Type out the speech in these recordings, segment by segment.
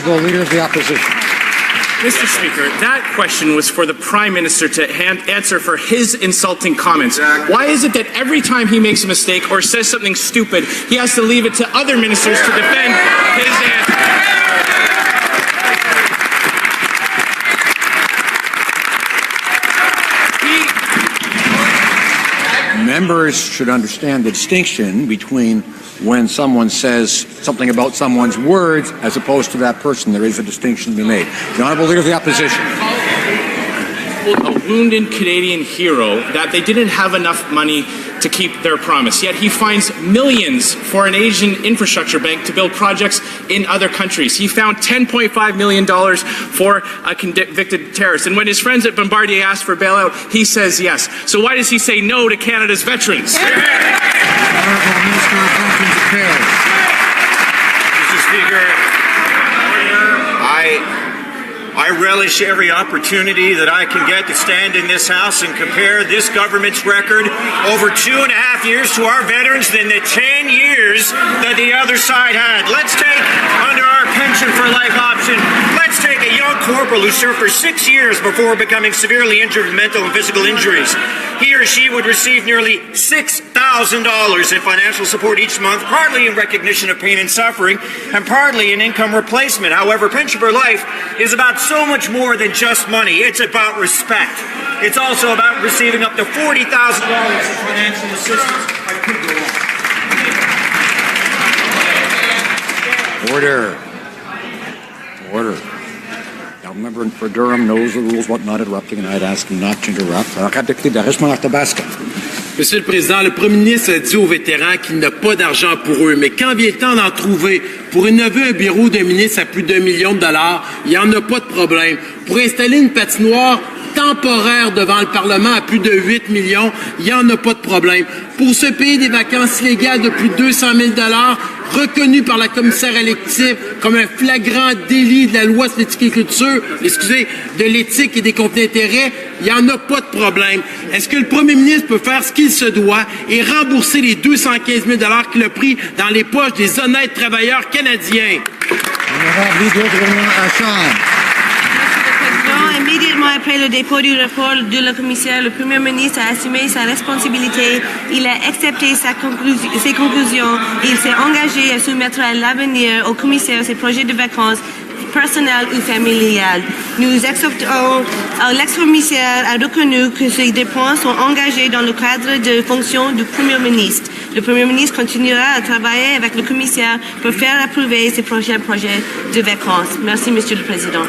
Honourable Leader of the Opposition. Mr. Speaker, that question was for the Prime Minister to answer for his insulting comments. Why is it that every time he makes a mistake or says something stupid, he has to leave it to other ministers to defend his answer? Members should understand the distinction between when someone says something about someone's words as opposed to that person. There is a distinction to be made. The Honourable Leader of the Opposition. A wounded Canadian hero that they didn't have enough money to keep their promise. Yet he finds millions for an Asian infrastructure bank to build projects in other countries. He found $10.5 million for a convicted terrorist. And when his friends at Bombardier asked for bailout, he says yes. So why does he say no to Canada's veterans? Honourable Minister of Veterans Affairs. Mr. Speaker, I relish every opportunity that I can get to stand in this House and compare this government's record over 2.5 years to our veterans than the 10 years that the other side had. Let's take, under our pension for life option, let's take a young corporal who served for 6 years before becoming severely injured with mental and physical injuries. He or she would receive nearly $6,000 in financial support each month, partly in recognition of pain and suffering, and partly in income replacement. However, Pension for Life is about so much more than just money. It's about respect. It's also about receiving up to $40,000 in financial assistance. I could go on. Order. Order. Now, member for Durham knows the rules about not interrupting, and I'd ask him not to interrupt. Monsieur le Président, le Premier ministre a dit aux vétérans qu'il n'a pas d'argent pour eux, mais quand vient le temps d'en trouver pour rénover un bureau d'un ministre à plus d'1 million de dollars, il n'y en a pas de problème. Pour installer une patinoire temporaire devant le Parlement à plus de 8 millions, il n'y en a pas de problème. Pour se payer des vacances illégales de plus de 200 000 $ reconnues par la commissaire élective comme un flagrant délit de la loi sur l'éthique de l'éthique et des conflits d'intérêts, il n'y en a pas de problème. Est-ce que le premier ministre peut faire ce qu'il se doit et rembourser les 215 000 $ qu'il a pris dans les poches des honnêtes travailleurs canadiens? Immédiatement après le dépôt du rapport de la commissaire, le Premier ministre a assumé sa responsabilité. Il a accepté ses conclusions. Il s'est engagé à soumettre à l'avenir au commissaire ses projets de vacances personnelles ou familiales. Nous acceptons, l'ex-commissaire a reconnu que ces dépenses sont engagées dans le cadre de fonctions du Premier ministre. Le Premier ministre continuera à travailler avec le commissaire pour faire approuver ses prochains projets de vacances. Merci, Monsieur le Président.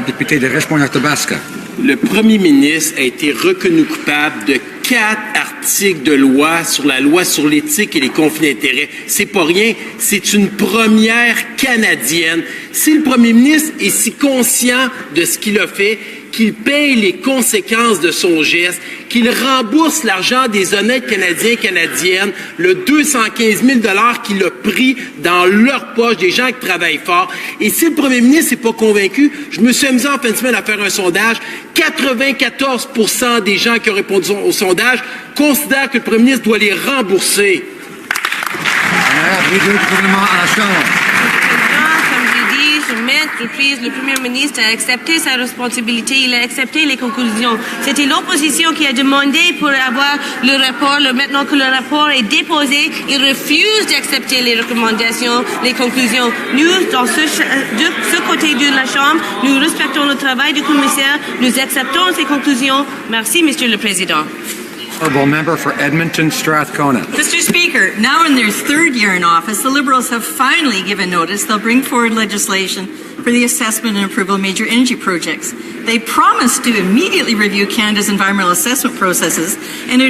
Député de Richmond-Athabasca. Le Premier ministre a été reconnu coupable de 4 articles de loi sur la loi sur l'éthique et les conflits d'intérêts. C'est pas rien, c'est une première canadienne. Si le Premier ministre est si conscient de ce qu'il a fait, qu'il paye les conséquences de son geste, qu'il rembourse l'argent des honnêtes Canadiens et Canadiennes, le 215 000 $ qu'il a pris dans leur poche, des gens qui travaillent fort. Et si le premier ministre n'est pas convaincu, je me suis amusé en fin de semaine à faire un sondage. 94% des gens qui ont répondu au sondage considèrent que le premier ministre doit les rembourser. Le Premier ministre a accepté sa responsabilité, il a accepté les conclusions. C'était l'opposition qui a demandé pour avoir le rapport. Maintenant que le rapport est déposé, il refuse d'accepter les recommandations, les conclusions. Nous, de ce côté de la Chambre, nous respectons le travail du commissaire, nous acceptons ses conclusions. Merci, Monsieur le Président. Honourable member for Edmonton Strathcona. Mr. Speaker, now in their 3rd year in office, the Liberals have finally given notice they'll bring forward legislation for the assessment and approval of major energy projects. They promised to immediately review Canada's environmental assessment processes and